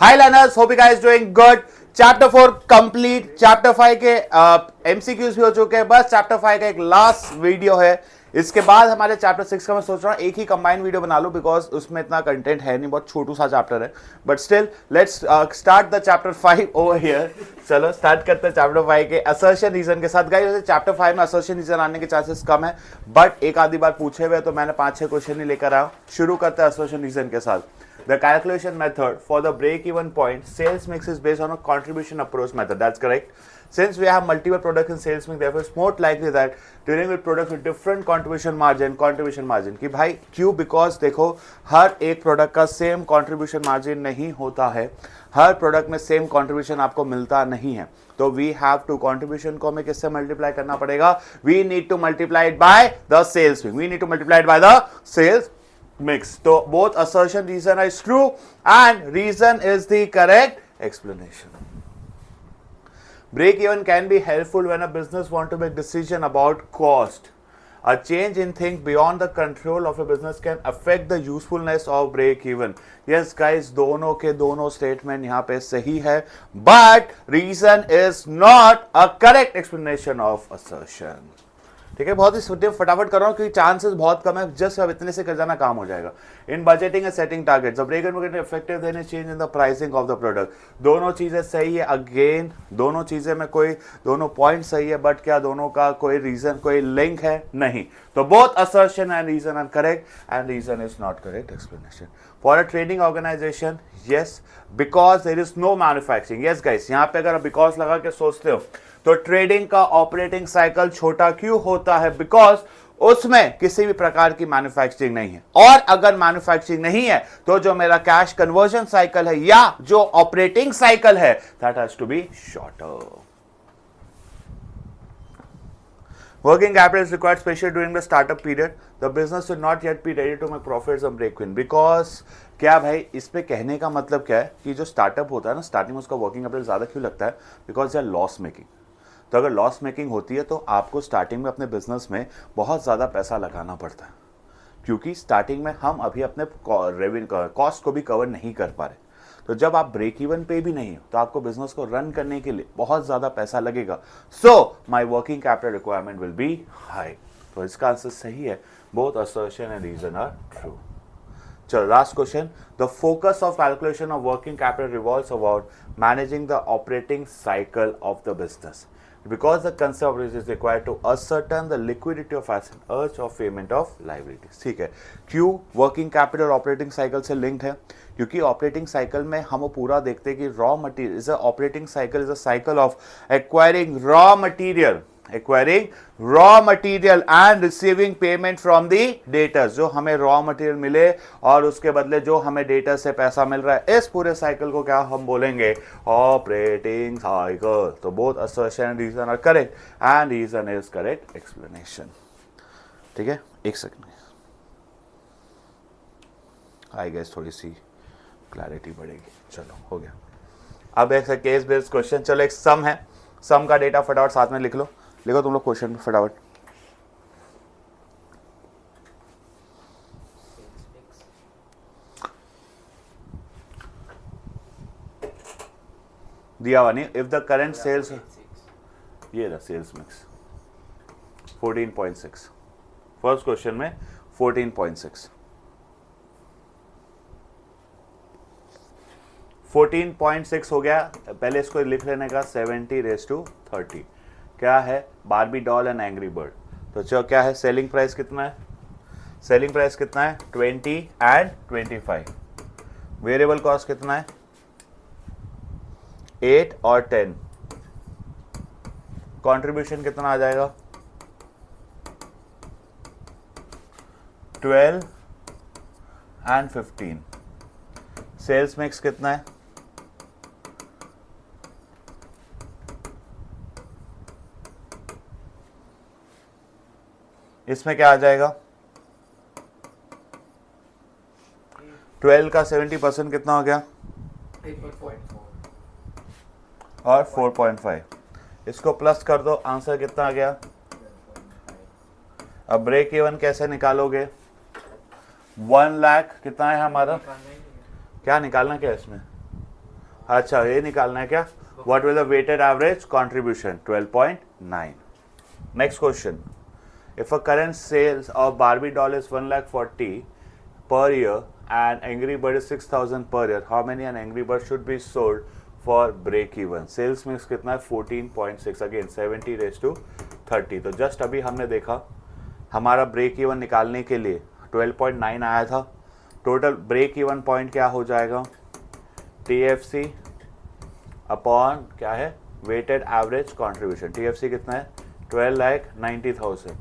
Hi learners, hope you guys doing good. Chapter 4 complete. Chapter 5 के MCQs भी हो चुके हैं. बस चैप्टर 5 का एक लास्ट वीडियो है. इसके बाद हमारे चैप्टर 6 का मैं सोच रहा हूँ एक ही कंबाइंड वीडियो बना लूं बिकॉज उसमें इतना कंटेंट है नहीं, बहुत छोटू सा चैप्टर है. But still let's start the chapter 5 over here. चलो स्टार्ट करते हैं चैप्टर 5 के असर्शन रीजन के साथ. गाइस चैप्टर 5 में असर्शन रीजन आने के चांसेस कम है, बट एक आधी बार पूछे हुए तो मैंने 5-6 क्वेश्चन ही लेकर आया. शुरू करते हैं असर्शन रीजन के साथ. The calculation method for the break-even point sales mix is based on a contribution approach method. That's correct. Since we have multiple products in sales mix, therefore it's more likely that dealing with products with different contribution margin कि भाई क्यों? Because देखो हर एक product का same contribution margin नहीं होता है. हर product में सेम contribution आपको मिलता नहीं है. तो वी हैव टू contribution को हमें किससे मल्टीप्लाई करना पड़ेगा? We need to multiply it by the sales mix. We need to multiply it by the sales mix. So both assertion reason is true and reason is the correct explanation. Break even can be helpful when a business want to make decision about cost. A change in things beyond the control of a business can affect the usefulness of break even. Yes guys, दोनों के दोनों statement यहाँ पे सही है, but reason is not a correct explanation of assertion. ठीक है, बहुत ही फटाफट कर रहा हूँ क्योंकि चांसेस बहुत कम है. जस्ट अब इतने से कर जाना काम हो जाएगा. In budgeting and setting targets, break even effective then change in the pricing of the product. दोनों चीजें सही है. अगेन दोनों चीजें में कोई दोनों पॉइंट सही है, बट क्या दोनों का कोई रीजन कोई लिंक है? नहीं. तो both assertion and reason are correct and reason is not correct explanation. For a trading organization yes, because there is no manufacturing. Yes guys, यहाँ पे अगर बिकॉज लगा के सोचते हो तो ट्रेडिंग का ऑपरेटिंग साइकिल छोटा क्यों होता है? बिकॉज उसमें किसी भी प्रकार की मैन्युफैक्चरिंग नहीं है. और अगर मैन्युफैक्चरिंग नहीं है तो जो मेरा कैश कन्वर्जन साइकिल है या जो ऑपरेटिंग साइकिल है that has to be shorter. Working capital is required especially during the startup period. The business should not yet be ready to make profits or break even. Because क्या भाई, इस पे कहने का मतलब क्या है कि जो स्टार्टअप होता है ना, स्टार्टिंग में उसका वर्किंग कैपिटल ज़्यादा क्यों लगता है? Because they are loss making. तो अगर लॉस मेकिंग होती है तो आपको स्टार्टिंग में अपने बिजनेस में बहुत ज़्यादा पैसा लगाना पड़ता है, क्योंकि स्टार्टिंग में हम अभी अपने रेवेन्यू कॉस्ट को भी कवर नहीं कर पा रहे. तो जब आप ब्रेक इवन पे भी नहीं हो तो आपको बिजनेस को रन करने के लिए बहुत ज़्यादा पैसा लगेगा. So my working capital requirement will be high. तो इसका आंसर सही है. Both assertion and reason are true. चलो last question. The focus of calculation of working capital revolves about managing the operating cycle of the business. Because the concept is required to ascertain the liquidity of asset, urge of payment of liabilities. ठीक है. क्यों working capital operating cycle से linked है? क्योंकि operating cycle में हम पूरा देखते हैं कि raw material is a operating cycle is a cycle of acquiring raw material and receiving payment from the debtors. जो हमें रॉ मटेरियल मिले और उसके बदले जो हमें डेटर से पैसा मिल रहा है, इस पूरे साइकिल को क्या हम बोलेंगे? Operating cycle. तो both assertion and reason are correct and reason is correct explanation. ठीक है, एक सेकंड. आई गेस थोड़ी सी क्लैरिटी बढ़ेगी. चलो हो गया. अब एक केस बेस्ड क्वेश्चन. चलो एक सम है, सम का डेटा फटाफट साथ में लिख लो तुम लोग क्वेश्चन में फटाफट. दिया हुआ नहीं. इफ द करंट सेल्स, ये रहा सेल्स मिक्स 14.6. फर्स्ट क्वेश्चन में 14.6 14.6 हो गया. पहले इसको लिख लेने का 70:30. क्या है? Barbie doll and angry bird. तो चलो क्या है? सेलिंग प्राइस कितना है? 20 एंड 25. वेरिएबल कॉस्ट कितना है? 8 और 10. कंट्रीब्यूशन कितना आ जाएगा? 12 एंड 15. सेल्स मिक्स कितना है? इसमें क्या आ जाएगा? 12 का 70% कितना हो गया? 8.4 और 4.5. इसको प्लस कर दो, आंसर कितना आ गया? अब ब्रेक इवन कैसे निकालोगे? 1 लाख कितना है हमारा? क्या निकालना क्या है इसमें? अच्छा ये निकालना है क्या, what will the weighted average contribution 12.9. Next question, if a current sales of Barbie doll is 1,40,000 per year and Angry Bird is 6,000 per year, how many an Angry Bird should be sold for break even? Sales mix कितना है 14.6, again 70:30. तो just अभी हमने देखा हमारा break even निकालने के लिए 12.9 आया था. टोटल ब्रेक इवन पॉइंट क्या हो जाएगा, TFC अपॉन क्या है वेटेड एवरेज कंट्रीब्यूशन. TFC कितना है 12,90,000,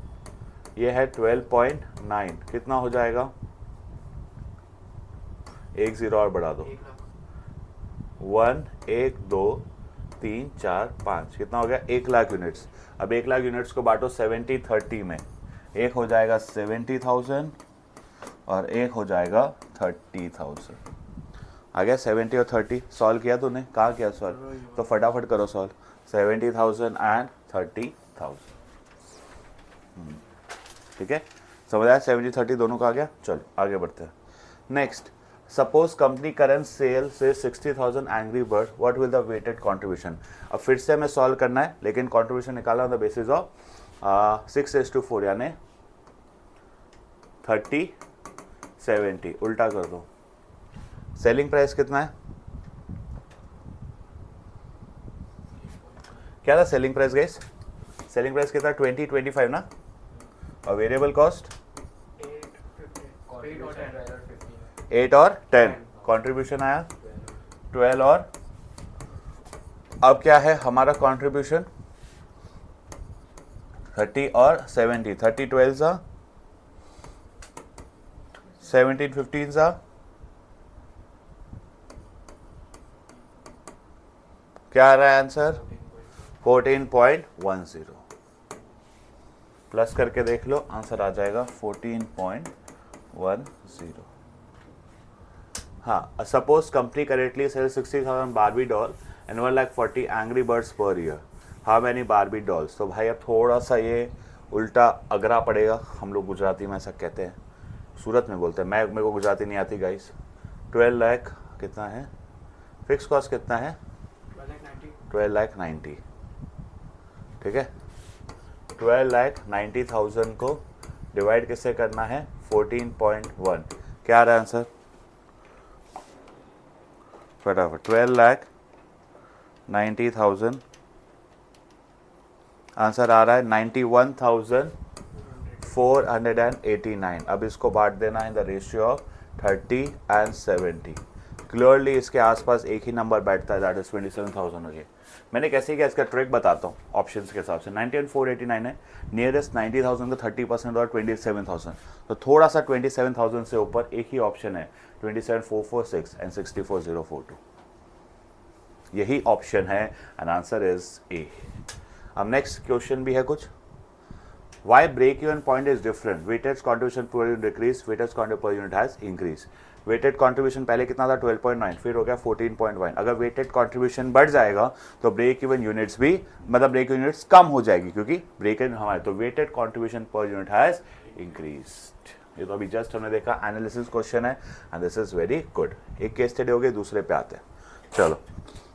ये है 12.9, कितना हो जाएगा, एक जीरो और बढ़ा दो, 1 1 2 3 4 5, कितना हो गया 1 लाख यूनिट्स. अब 1 लाख यूनिट्स को बांटो 70:30 में, एक हो जाएगा 70,000 और एक हो जाएगा 30,000. आ गया 70 और 30. सॉल्व किया तूने, कहाँ किया सॉल्व, तो फटाफट करो सॉल्व. 70,000 एंड 30,000. ठीक है, समझ आया, 70-30 दोनों का आ गया. चलो आगे बढ़ते हैं. Next, suppose company current sale से 60,000 Angry Bird, what will the weighted contribution. अब फिर से हमें सॉल्व करना है, लेकिन कंट्रीब्यूशन निकालना ऑन द बेसिस ऑफ 6:4, यानी 30:70. उल्टा कर दो. सेलिंग प्राइस कितना है, क्या था selling price guys, selling price कितना 20-25 ना, और वेरिएबल कॉस्ट 8 और 10. कंट्रीब्यूशन आया 12 और अब क्या है हमारा कंट्रीब्यूशन 30 और 70. 30 12 सा 17 15 सा, क्या आ रहा है आंसर 14.10. प्लस करके देख लो, आंसर आ जाएगा 14.10. हाँ, suppose company currently sell 60,000 Barbie doll and 1,40,000 Angry Birds per year, how many Barbie dolls. तो भाई अब थोड़ा सा ये उल्टा अगरा पड़ेगा, हम लोग गुजराती में ऐसा कहते हैं, सूरत में बोलते हैं, मेरे को गुजराती नहीं आती गाइस. 12 लाख कितना है, फिक्स कॉस्ट कितना है 12,90,000. ठीक है, 12,90,000 को डिवाइड किससे करना है 14.1, क्या आ रहा है आंसर फटाफट. 12,90,000 आंसर आ रहा है 91,489. अब इसको बांट देना है इन the ratio of 30 and 70. Clearly इसके आसपास एक ही नंबर बैठता है, दैट इज 27,000 हो गई. मैंने कैसे किया इसका ट्रिक बताता हूँ ऑप्शंस के हिसाब से. 91,489 है, नियरेस्ट 90,000 का 30% और 27,000, तो थोड़ा सा 27,000 से ऊपर एक ही ऑप्शन है 27,446 एंड 64,042. यही ऑप्शन है एंड आंसर इज ए. अब नेक्स्ट क्वेश्चन भी है कुछ. Why break even point is different, weighted contribution per unit decrease, weighted contribution per unit has increase. Weighted contribution पहले कितना था 12.9, फिर हो गया 14.1. अगर वेटेड कंट्रीब्यूशन बढ़ जाएगा तो ब्रेक इवन यूनिट्स भी, मतलब ब्रेक यूनिट्स कम हो जाएगी, क्योंकि ब्रेक इवन हमारे, तो weighted contribution per unit has increased. ये तो अभी जस्ट हमने देखा, एनालिसिस क्वेश्चन है and this is very good. एक केस स्टडी हो गई, दूसरे पे आते हैं. चलो,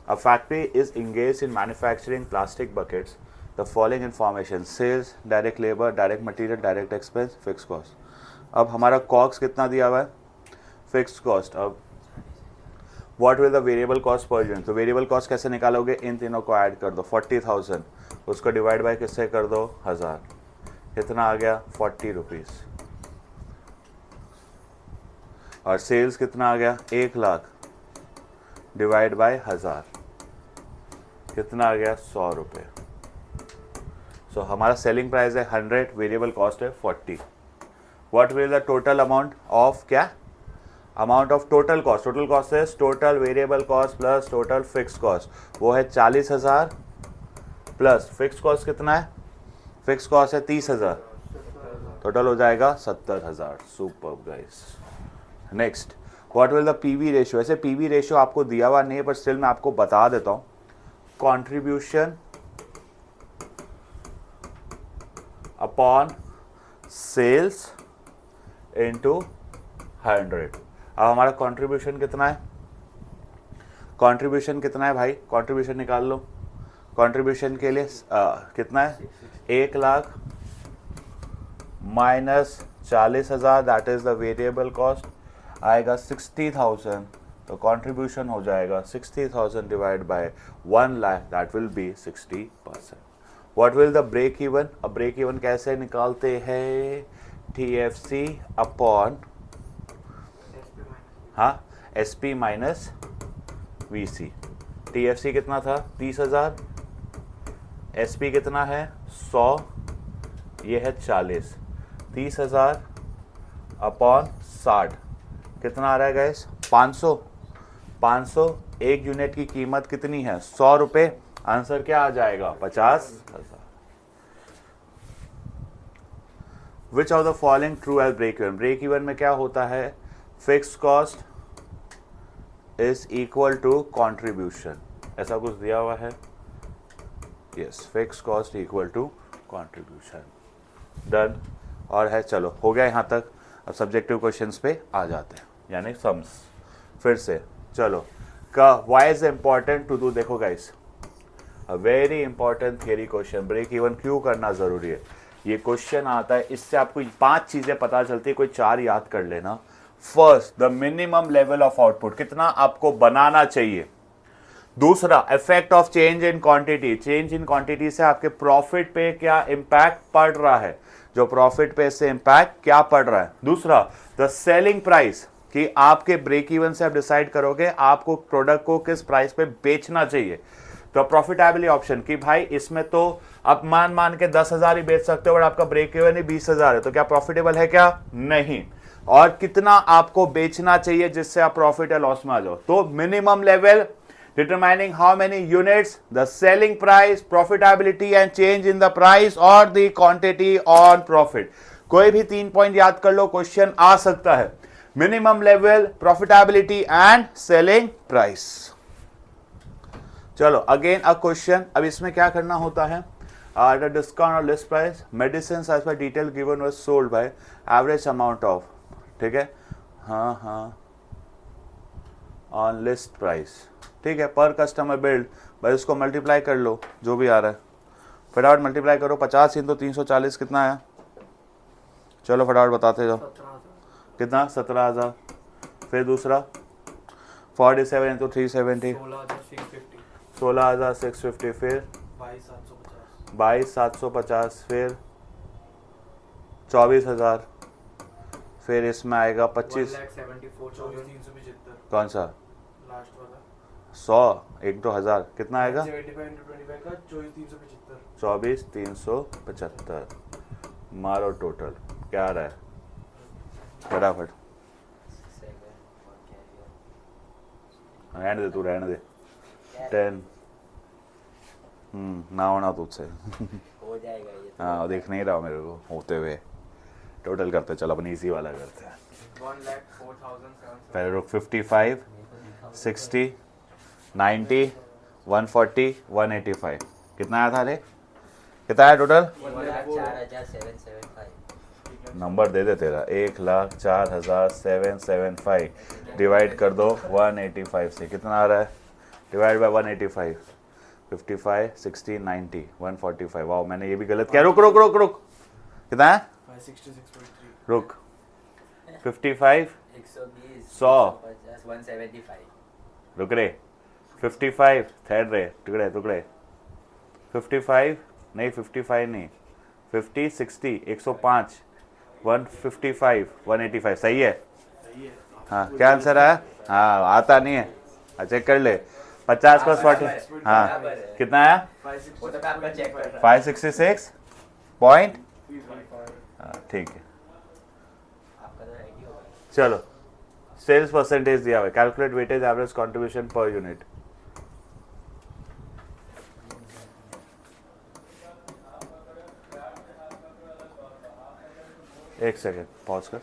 a factory is engage in manufacturing plastic buckets, the following information, sales, direct labour, direct material, direct expense, fix cost. अब हमारा कॉस्ट कितना दिया हुआ है, फिक्स कॉस्ट. अब what will the variable cost per unit, तो वेरिएबल कॉस्ट कैसे निकालोगे, इन तीनों को ऐड कर दो. 40,000 उसको डिवाइड बाय किससे कर दो 1000, कितना आ गया 40 रुपीज़. और सेल्स कितना आ गया 1 लाख डिवाइड बाय 1000, कितना आ गया 100 रुपये. सो हमारा सेलिंग प्राइस है 100, वेरिएबल कॉस्ट है 40. What will the total amount of, क्या amount of total cost, total cost है total variable cost plus total fix cost, वो है 40,000 प्लस फिक्स कॉस्ट कितना है, फिक्स कॉस्ट है 30,000, टोटल हो जाएगा 70,000. Superb guys. Next, what will the PV ratio. ऐसे पीवी रेशियो आपको दिया हुआ नहीं है, पर स्टिल मैं आपको बता देता हूँ. Contribution upon sales into 100. अब हमारा कंट्रीब्यूशन कितना है, कंट्रीब्यूशन कितना है भाई, कंट्रीब्यूशन निकाल लो। कंट्रीब्यूशन के लिए कितना है, 1 lakh minus 40,000, that is the variable cost, आएगा 60,000। तो कंट्रीब्यूशन हो जाएगा 60,000 divide by 1 lakh, that will be 60%। What will the break even, अब ब्रेक इवन कैसे निकालते हैं, TFC अपॉन हाँ SP माइनस VC। TFC कितना था 30,000, SP कितना है 100, ये है 40, 30,000 अपॉन 60 कितना आ रहा है गाइस, 500। 500 एक यूनिट की कीमत कितनी है, 100 रुपये। आंसर क्या आ जाएगा, 50,000। Which of the following true as break even, break even में क्या होता है, fix cost is equal to contribution, ऐसा कुछ दिया हुआ है, yes, fix cost equal to contribution, done. और है, चलो हो गया यहाँ तक। अब सब्जेक्टिव क्वेश्चंस पे आ जाते हैं, यानी सम्स। फिर से चलो, का why is important to do, देखो guys, a very important theory question, break even क्यों करना जरूरी है। ये क्वेश्चन आता है, इससे आपको 5 चीजें पता चलती है, कोई 4 याद कर लेना। First, the minimum level of output, कितना आपको बनाना चाहिए। दूसरा, effect of change in quantity, change in quantity से आपके प्रॉफिट पे क्या इंपैक्ट पड़ रहा है, जो प्रॉफिट पे से इंपैक्ट क्या पड़ रहा है। दूसरा, द सेलिंग प्राइस, कि आपके ब्रेक इवन से आप डिसाइड करोगे आपको प्रोडक्ट को किस प्राइस पे बेचना चाहिए। तो प्रॉफिटेबिलिटी ऑप्शन, कि भाई इसमें तो आप मान के 10,000 ही बेच सकते हो और आपका ब्रेक इवन ही 20,000 है, तो क्या प्रॉफिटेबल है, क्या नहीं। और कितना आपको बेचना चाहिए जिससे आप प्रॉफिट या लॉस में आ जाओ। तो minimum level, determining how many units, the selling price, profitability and change in the price or the quantity on profit। कोई भी 3 पॉइंट याद कर लो, क्वेश्चन आ सकता है। Minimum level, profitability and selling price. चलो अगेन अ क्वेश्चन, अब इसमें क्या करना होता है, द डिस्काउंट और list price, medicine as per detail given was sold by average amount of, ठीक है, हाँ ऑन लिस्ट प्राइस, ठीक है, पर कस्टमर बिल्ड, भाई उसको मल्टीप्लाई कर लो जो भी आ रहा है, फटाफट मल्टीप्लाई करो, 50 × 340 कितना है, चलो फटाफट बताते जाओ, कितना 17,000। फिर दूसरा 47 × 370, 16,650, फिर 22,750, फिर 24,000, फिर इसमें आएगा 25, कौन सा 100 1 2 हज़ार, कितना आएगा 24,375, मारो टोटल क्या आ रहा है, फटाफट रहने दे, तू रहने दे, 10 ना होना तुझसे हो जाएगा ये तो। हाँ देख नहीं रहा मेरे को होते हुए, टोटल करते चलो अपन इजी वाला करते हैं। 1,04,700 पहले रुक, 55 60 90 140 185 कितना आया था रे, कितना आया टोटल, 1,04,775 नंबर दे दे तेरा, 1,04,775 डिवाइड कर दो 185 से, कितना आ रहा है, डिवाइड बाय 185, 55 60 90 145, वाओ मैंने ये भी गलत किया, रुक रुक रुक रुक, कितना है, 566.3 रुक 55 120 100 175 रुक रे, 55 ठहर रे, टुकड़े टुकड़े, 55 नहीं 55 नहीं, 50 60 105 155 185 सही है, हाँ क्या आंसर आया, हाँ आता नहीं है, चेक कर ले, 50 + 40, हाँ कितना आया, वो तो आपका चेक कर रहा 566 पॉइंट, ठीक है। आपका तो आईडी होगा। चलो सेल्स परसेंटेज दिया हुआ है, calculate weightage average contribution per unit, एक सेकेंड पॉज कर।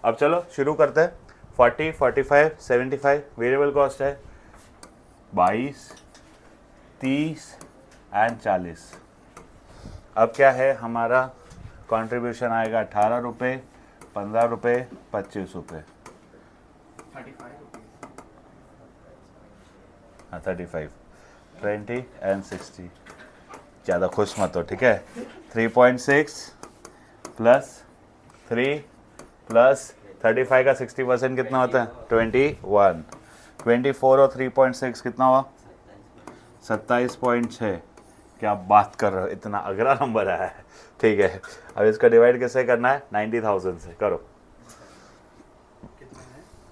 अब चलो शुरू करते हैं। 40 45 75 वेरिएबल कॉस्ट है 22 30 एंड 40। अब क्या है हमारा कंट्रीब्यूशन आएगा 18 रुपये 15 रुपये 25 रुपये 35 रुपीस हाँ 35, 20 and 60, ज़्यादा खुश मत हो, ठीक है। 3.6 प्लस 3 प्लस 35 का 60% कितना होता है? 21। 24 और 3.6 कितना हुआ? 27.6। क्या बात कर रहे हो, इतना अगला नंबर आया है, ठीक है। अब इसका डिवाइड कैसे करना है? 90,000 से करो।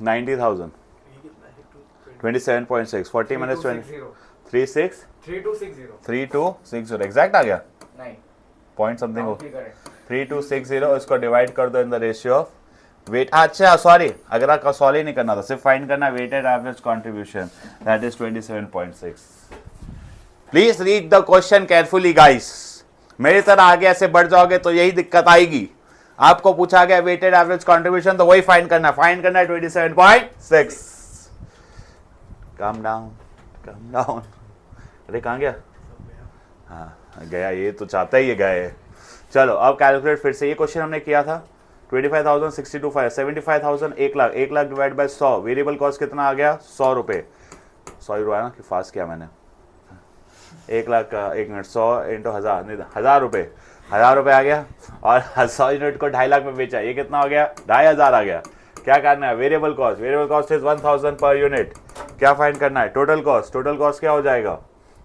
90,000 27.6 40 minus 20 36 3260 एग्जैक्ट आ गया, नहीं पॉइंट समथिंग हो। कॉपी करें 3260 इसको डिवाइड कर दो in the ratio of weight. अच्छा सॉरी, अगर आपका सॉल्व ही नहीं करना था, सिर्फ फाइंड करना weighted average contribution, that is 27.6। Please read the question carefully guys. मेरी तरह आगे ऐसे बढ़ जाओगे तो यही दिक्कत आएगी। आपको पूछा गया वेटेड एवरेज कंट्रीब्यूशन, तो वही फाइंड करना है 27.6। Calm down. अरे कहाँ गया? हाँ गया, ये तो चाहता ही है गए। चलो अब कैलकुलेट फिर से, ये क्वेश्चन हमने किया था 25,000 62 5 75,000 1 lakh, 1 lakh divide by 100, variable cost कितना आ गया? 100 रुपये। सॉरी रुआ ना कि फास्ट किया मैंने। 1 लाख का 1 मिनट 100 इंटू 1000, नहीं 1000 रुपये, 1000 रुपये आ गया। और 100 यूनिट को 2.5 लाख में बेचा, ये कितना हो गया? 2,500 आ गया। क्या करना है? Variable cost is 1000 per unit. क्या फाइंड करना है? टोटल कॉस्ट क्या हो जाएगा?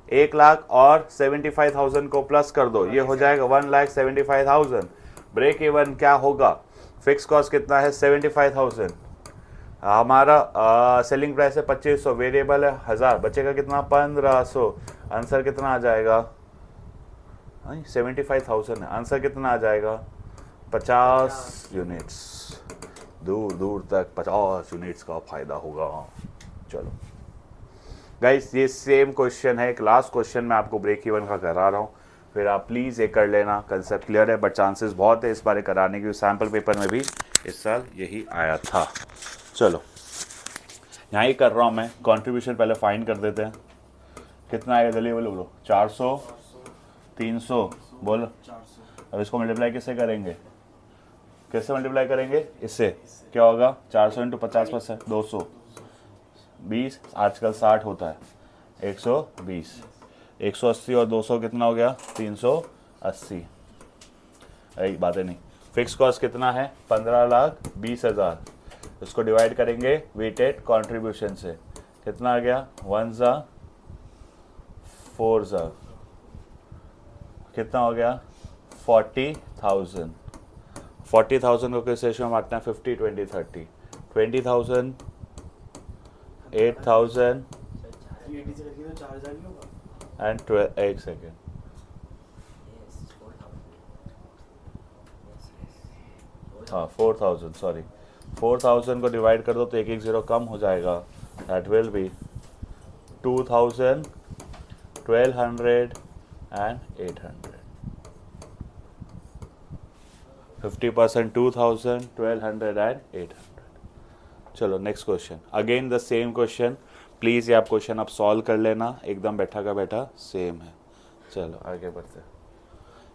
1 लाख और 75,000 को प्लस कर दो, ये हो जाएगा 1,75,000। ब्रेक इवन क्या होगा? फिक्स कॉस्ट कितना है? 75,000। हमारा सेलिंग प्राइस है 2500, वेरिएबल है 1000, बचेगा कितना? 1500। आंसर कितना आ जाएगा? 75,000 है, आंसर कितना आ जाएगा? 50 यूनिट्स। दूर दूर तक 50 यूनिट्स का फायदा होगा। चलो गाइस, ये सेम क्वेश्चन है, एक लास्ट क्वेश्चन मैं आपको ब्रेक इवन का करा रहा हूँ, फिर आप प्लीज़ ये कर लेना। कंसेप्ट क्लियर है, बट चांसेस बहुत है इस बार कराने की। सैम्पल पेपर में भी इस साल यही आया था। चलो यहाँ ही कर रहा हूँ मैं। कंट्रीब्यूशन पहले फाइंड कर देते हैं, कितना आएगा जल्दी बोलो ब्रो? 400 300 बोलो। अब इसको मल्टीप्लाई किससे करेंगे? मल्टीप्लाई करेंगे इससे, क्या होगा? 400 इंटू 50% 220, आजकल 60 होता है, 120, 180 और 200 कितना हो गया? 380। अरे बातें नहीं। फिक्स कॉस्ट कितना है? 15,20,000। इसको डिवाइड करेंगे वेटेड कंट्रीब्यूशन से, कितना आ गया? 1 ज़ा 4 ज़ा कितना हो गया? 40,000। 40,000 को किस रेशियो में बांटना है? 50 20 30। 20,000 8,000 एंड 12। एक सेकेंड, हाँ 4,000 सॉरी, 4,000 को डिवाइड कर दो तो एक जीरो कम हो जाएगा। That will B 2,000 1,200 and 800। 50% 2,000 1,200 and 800। चलो next question, again the same question. Please ये आप क्वेश्चन आप सॉल्व कर लेना, एकदम बैठा का बैठा सेम है। चलो आगे बढ़ते हैं।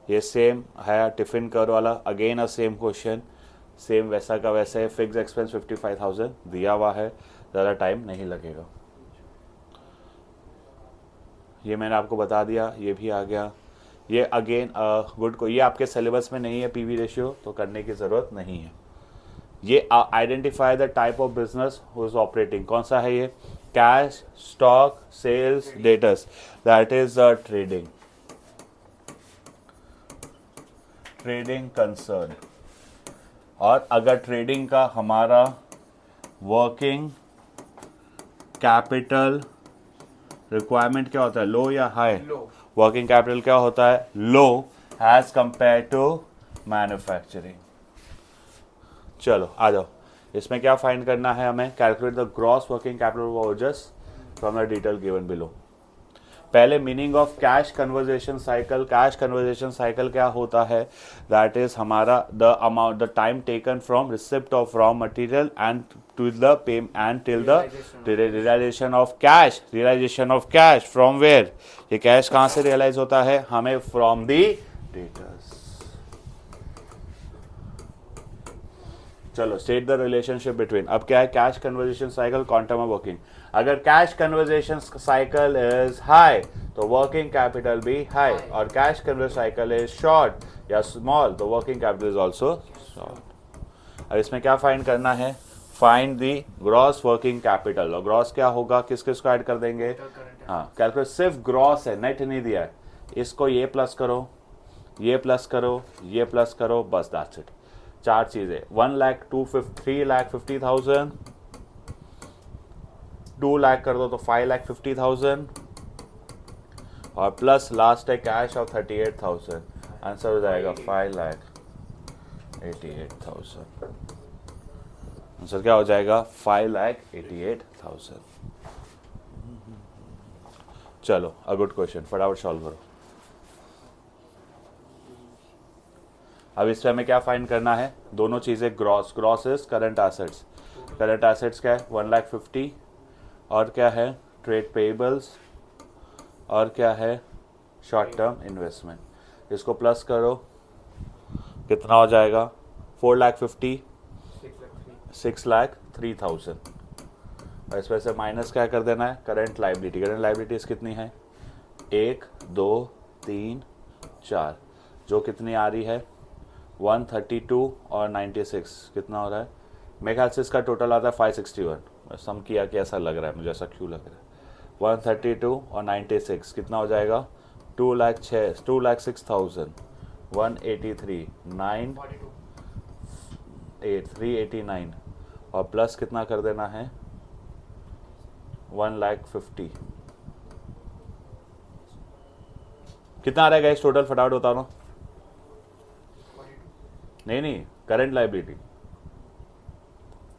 ये सेम है टिफ़िन कर वाला, again a same question, same वैसा का वैसा है। फिक्स एक्सपेंस 55,000 दिया हुआ है, ज़्यादा टाइम नहीं लगेगा। ये मैंने आपको बता दिया, ये भी आ गया। ये अगेन गुड को, ये आपके सिलेबस में नहीं है पीवी रेशियो, तो करने की ज़रूरत नहीं है। ये identify the type of business who is operating, कौन सा है ये? Cash, stock, sales, debtors, that is trading concern. और अगर ट्रेडिंग का हमारा वर्किंग कैपिटल रिक्वायरमेंट क्या होता है? लो या हाई? वर्किंग कैपिटल क्या होता है? Low as compare to manufacturing. चलो आ जाओ, इसमें क्या फाइंड करना है हमें? Calculate the gross working capital overs from the detail given below. पहले meaning of cash conversation cycle. Cash conversation cycle क्या होता है? दैट इज हमारा the amount, the time taken from receipt of raw material and to the payment and till the realisation of cash. Realisation of cash from where? ये cash कहाँ से realise होता है? हमें फ्रॉम दी डेटर्स। चलो state the relationship between. अब क्या है? Cash conversation cycle, quantum of working. अगर cash conversation cycle is high तो वर्किंग कैपिटल भी हाई, और cash conversion cycle is short या स्मॉल तो working capital is also short. अब इसमें क्या फाइंड करना है, find the gross working capital. और ग्रॉस क्या होगा, किस किस को ऐड कर देंगे, हाँ कैलकुलेट, सिर्फ ग्रॉस है, नेट नहीं दिया है, इसको ये प्लस करो, ये प्लस करो, ये प्लस करो, बस दैट्स इट। 4 चीजें, 3,50,000, 2 लाख कर दो तो 5,50,000, और प्लस लास्ट है कैश ऑफ 38,000, आंसर हो जाएगा 5,88,000। आंसर क्या हो जाएगा, 5,88,000। चलो अ गुड क्वेश्चन, फटाफट सॉल्व करो। अब इसमें हमें क्या फाइंड करना है, दोनों चीजें gross, gross is current assets, current assets क्या है 1,50,000, और क्या है ट्रेड पेबल्स, और क्या है शॉर्ट टर्म इन्वेस्टमेंट। इसको प्लस करो, कितना हो जाएगा 4,50,000, 6,03,000, और इसमें से माइनस क्या कर देना है, करंट लाइबिलिटी। करंट लाइबिलिटीज कितनी है, 1, 2, 3, 4, जो कितनी आ रही है 132 और 96, कितना हो रहा है, मेरे ख्याल से इसका टोटल आता है 561, सम किया कि ऐसा लग रहा है मुझे, ऐसा क्यों लग रहा है, 132 और 96 कितना हो जाएगा 2,06,000, 183, 389, और प्लस कितना कर देना है 1,50,000, कितना आ रहा है गाइस टोटल, फटाफट बता रहा हूँ। नहीं करंट लाइबिलिटी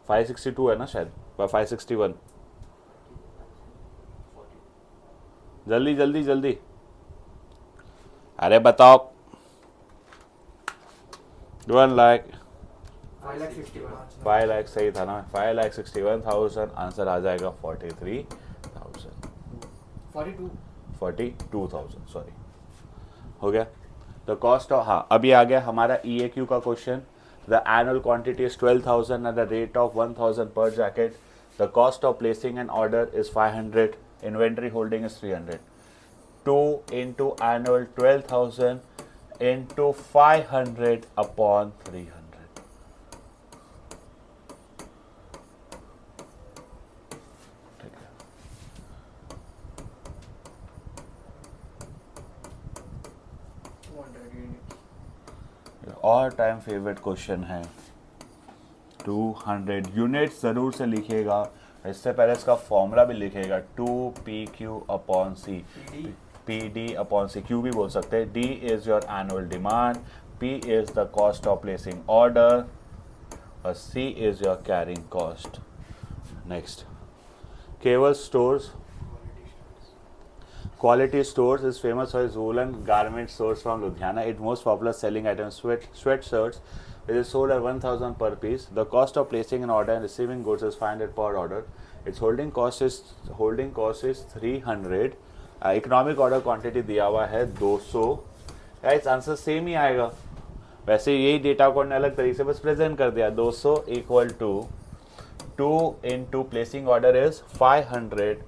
562 है ना शायद, 561, जल्दी जल्दी जल्दी, अरे बताओ 1 लाख 5 लाख सही था ना, 5,61,000, आंसर आ जाएगा 42,000 सॉरी, हो गया। द कॉस्ट ऑफ, हाँ अभी आ गया हमारा EAQ का question. The annual quantity is 12,000 at the rate of 1,000 पर jacket. The cost of placing an order is 500, inventory holding is 300। 2 into annual 12,000 into 500 upon 300. ठीक है, ऑल टाइम फेवरेट क्वेश्चन है। 200 units जरूर से लिखिएगा, इससे पहले इसका फॉर्मूला भी लिखिएगा, 2PQ/C, PD upon C, Q भी बोल सकते हैं। D is your annual demand, P is the cost of placing order, और C is your carrying cost. Next, Keval Stores, Quality Stores is famous for its woolen garment stores from Ludhiana. Its most popular selling item is sweatshirts. It is sold at 1,000 per piece. The cost of placing an order and receiving goods is 500 per order. Its holding cost is 300. Economic order quantity दिया हुआ है 200। Guys answer same ही आएगा, वैसे यही data को ने अलग तरीके से बस प्रेजेंट कर दिया। 200 equal to 2 into placing order is 500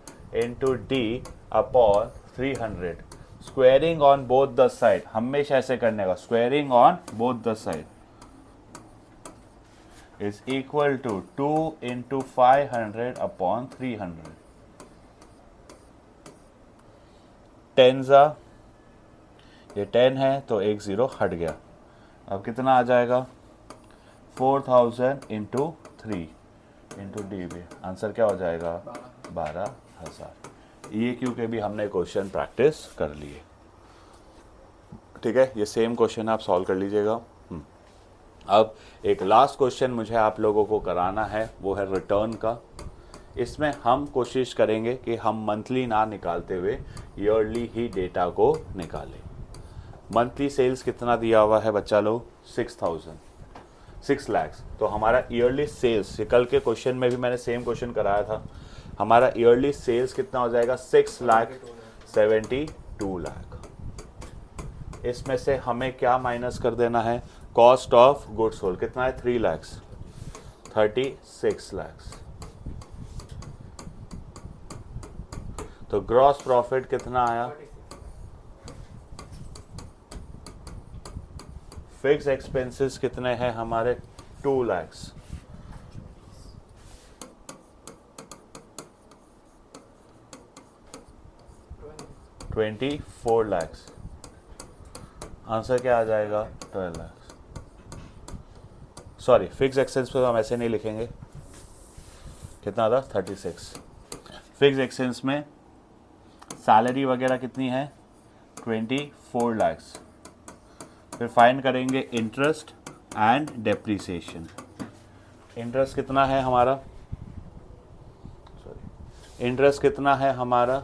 into D upon 300। Squaring on both the side, हमेशा ऐसे करने का, squaring on both the side is equal to 2 into 500 upon 300। 10 ये 10 है तो एक 0 हट गया, अब कितना आ जाएगा 4,000 into 3 into DB, आंसर क्या हो जाएगा 12,000। EAQ के भी हमने क्वेश्चन प्रैक्टिस कर लिए, ठीक है, ये सेम क्वेश्चन आप सॉल्व कर लीजिएगा। अब एक लास्ट क्वेश्चन मुझे आप लोगों को कराना है, वो है रिटर्न का। इसमें हम कोशिश करेंगे कि हम मंथली ना निकालते हुए ईयरली ही डेटा को निकालें। मंथली सेल्स कितना दिया हुआ है बच्चा लोग, 6 लाख, तो हमारा ईयरली सेल्स, कल के क्वेश्चन में भी मैंने सेम क्वेश्चन कराया था, हमारा ईयरली सेल्स कितना हो जाएगा 6,72 लाख। इसमें से हमें क्या माइनस कर देना है, कॉस्ट ऑफ गुड्स सोल्ड कितना है 3 लाख, 36 लाख। तो ग्रॉस प्रॉफिट कितना आया? फिक्स एक्सपेंसेस कितने हैं हमारे? 2 लाख। $24 लाख। आंसर क्या आ जाएगा? 12 लाख। सॉरी, फिक्स एक्सपेंस पे हम ऐसे नहीं लिखेंगे। कितना था? 36। फिक्स एक्सपेंस में सैलरी वगैरह कितनी है? 24 लाख। फिर फाइंड करेंगे इंटरेस्ट एंड डेप्रिसिएशन। इंटरेस्ट कितना है हमारा? सॉरी, इंटरेस्ट कितना है हमारा?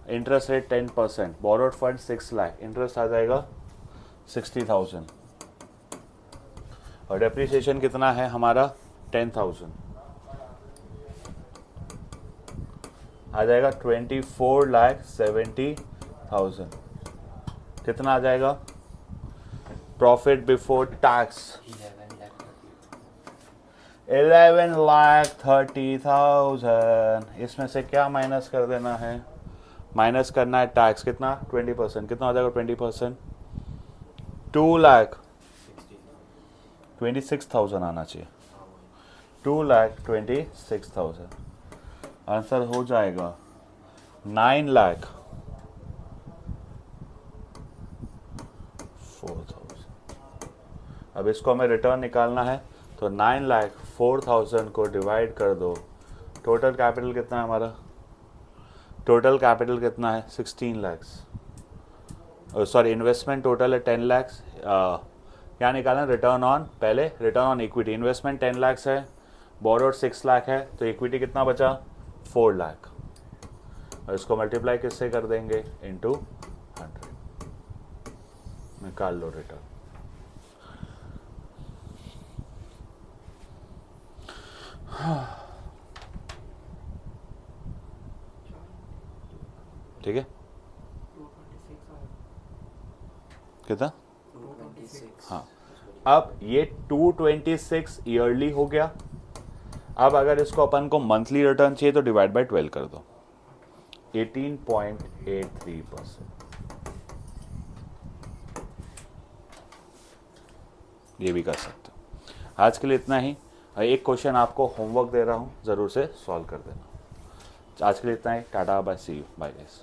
Interest rate 10%, borrowed fund 6 lakh, interest आ जाएगा 60,000। और डेप्रिसिएशन कितना है हमारा? 10,000, आ जाएगा 24,70,000। कितना आ जाएगा? Profit before tax 11,30,000। इसमें से क्या माइनस कर देना है? माइनस करना है टैक्स। कितना? 20%। कितना आ जाएगा 20%? 2,26,000 आना चाहिए। 2,26,000। आंसर हो जाएगा 9,04,000। अब इसको हमें रिटर्न निकालना है, तो 9,04,000 को डिवाइड कर दो। टोटल कैपिटल कितना है हमारा? टोटल कैपिटल कितना है? 16 लाख। सॉरी, इन्वेस्टमेंट टोटल है 10 लाख। क्या निकालना? रिटर्न ऑन, पहले return on equity. Investment 10 lakh है, बोरोड 6 लाख है, तो इक्विटी कितना बचा? 4 लाख। और इसको मल्टीप्लाई किससे कर देंगे? इंटू 100। निकाल लो रिटर्न। ठीक है, कितना? 226। हाँ, अब ये 226 ईयरली हो गया। अब अगर इसको अपन को मंथली रिटर्न चाहिए तो डिवाइड बाय 12 कर दो। 18.83%। ये भी कर सकते हो। आज के लिए इतना ही। एक क्वेश्चन आपको होमवर्क दे रहा हूँ, ज़रूर से सॉल्व कर देना। आज के लिए इतना ही। Tata, bye, see you, bye guys.